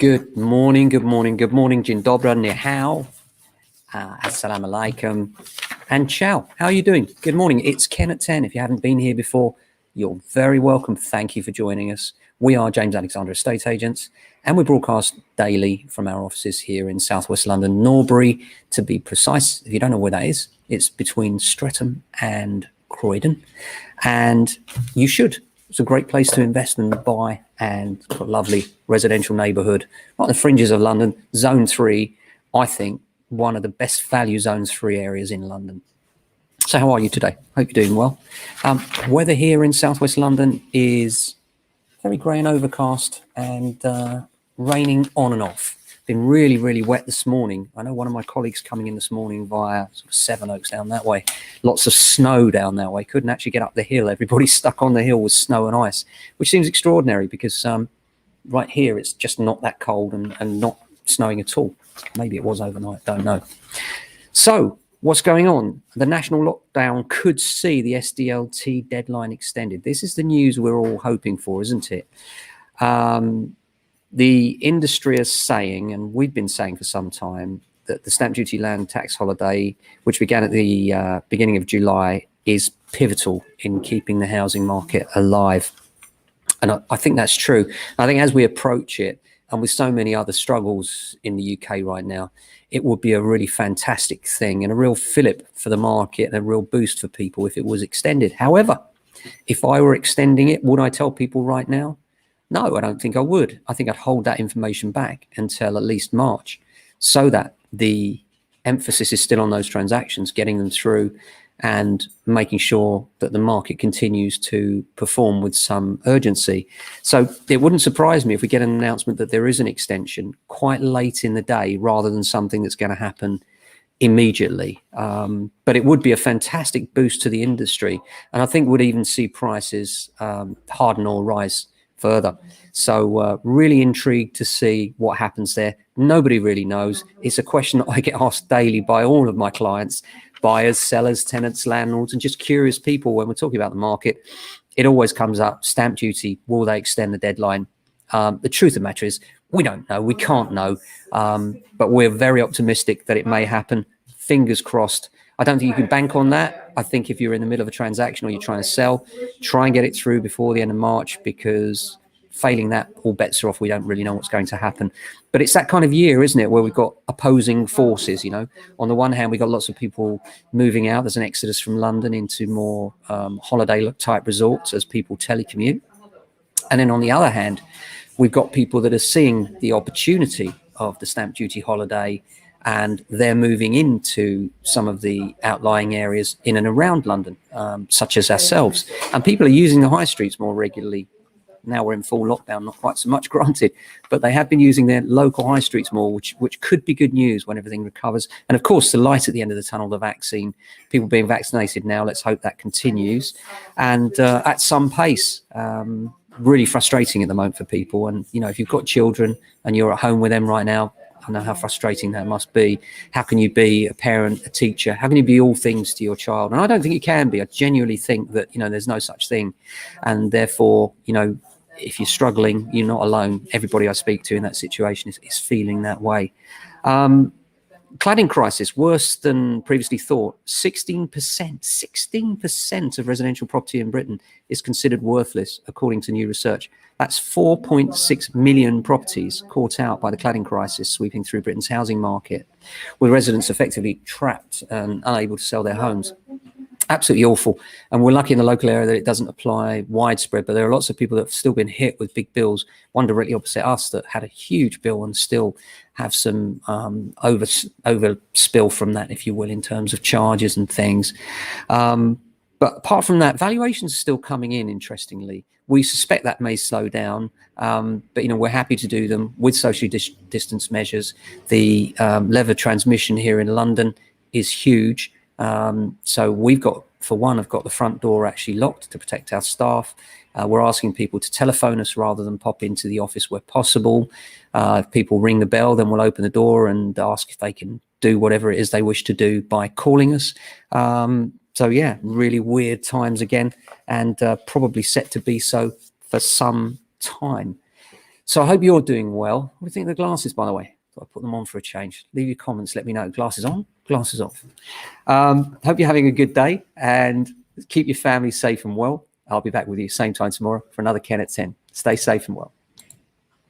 Good morning, Dzień dobry, ni hao, assalamu alaikum, and ciao. How are you doing? Good morning. It's Ken at 10. If you haven't been here before, you're very welcome. Thank you for joining us. We are James Alexander Estate Agents, and we broadcast daily from our offices here in southwest London, Norbury, to be precise. If you don't know where that is, it's between Streatham and Croydon, and you should. It's a great place to invest and buy, and it's got a lovely residential neighbourhood, right on the fringes of London. Zone 3, I think, one of the best value Zone 3 areas in London. So how are you today? Hope you're doing well. Weather here in southwest London is very grey and overcast and raining on and off. Been really, really wet this morning. I know one of my colleagues coming in this morning via sort of Sevenoaks down that way. Lots of snow down that way. Couldn't actually get up the hill. Everybody's stuck on the hill with snow and ice, which seems extraordinary because right here it's just not that cold and not snowing at all. Maybe it was overnight, don't know. So what's going on? The national lockdown could see the SDLT deadline extended. This is the news we're all hoping for, isn't it? The industry is saying, and we've been saying for some time, that the stamp duty land tax holiday, which began at the beginning of July, is pivotal in keeping the housing market alive. And I think that's true. I think as we approach it, and with so many other struggles in the UK right now, it would be a really fantastic thing and a real fillip for the market and a real boost for people if it was extended. However, if I were extending it, would I tell people right now? No, I don't think I would. I think I'd hold that information back until at least March so that the emphasis is still on those transactions, getting them through and making sure that the market continues to perform with some urgency. So it wouldn't surprise me if we get an announcement that there is an extension quite late in the day rather than something that's going to happen immediately. But it would be a fantastic boost to the industry. And I think we'd even see prices harden or rise further. So really intrigued to see what happens there. Nobody really knows. It's a question that I get asked daily by all of my clients, buyers, sellers, tenants, landlords, and just curious people when we're talking about the market. It always comes up, stamp duty, will they extend the deadline? The truth of the matter is we don't know, we can't know, but we're very optimistic that it may happen. Fingers crossed. I don't think you can bank on that. I think if you're in the middle of a transaction or you're trying to sell, try and get it through before the end of March, because failing that, all bets are off. We don't really know what's going to happen. But it's that kind of year, isn't it, where we've got opposing forces, you know. On the one hand, we've got lots of people moving out. There's an exodus from London into more holiday-type resorts as people telecommute. And then on the other hand, we've got people that are seeing the opportunity of the stamp duty holiday, and they're moving into some of the outlying areas in and around London, such as ourselves. And people are using the high streets more regularly. Now we're in full lockdown, not quite so much, granted, but they have been using their local high streets more, which could be good news when everything recovers. And of course, the light at the end of the tunnel, the vaccine, people being vaccinated now, let's hope that continues. And at some pace, really frustrating at the moment for people. And, you know, if you've got children and you're at home with them right now, I know how frustrating that must be. How can you be a parent, a teacher? How can you be all things to your child? And I don't think you can be. I genuinely think that, you know, there's no such thing. And therefore, you know, if you're struggling, you're not alone. Everybody I speak to in that situation is feeling that way. Cladding crisis, worse than previously thought. 16% of residential property in Britain is considered worthless, according to new research. That's 4.6 million properties caught out by the cladding crisis sweeping through Britain's housing market, with residents effectively trapped and unable to sell their homes. Absolutely awful. And we're lucky in the local area that it doesn't apply widespread, but there are lots of people that have still been hit with big bills, one directly opposite us that had a huge bill and still have some overspill from that, if you will, in terms of charges and things. But apart from that, valuations are still coming in, interestingly. We suspect that may slow down, but, you know, we're happy to do them with socially distance measures. The level of transmission here in London is huge. So we've got, for one, I've got the front door actually locked to protect our staff. We're asking people to telephone us rather than pop into the office where possible. If people ring the bell, then we'll open the door and ask if they can do whatever it is they wish to do by calling us. So yeah, really weird times again, and probably set to be so for some time. So I hope you're doing well. What do you think of the glasses, by the way? Thought I'd put them on for a change. Leave your comments. Let me know. Glasses on, glasses off. Hope you're having a good day and keep your family safe and well. I'll be back with you same time tomorrow for another Ken at 10. Stay safe and well.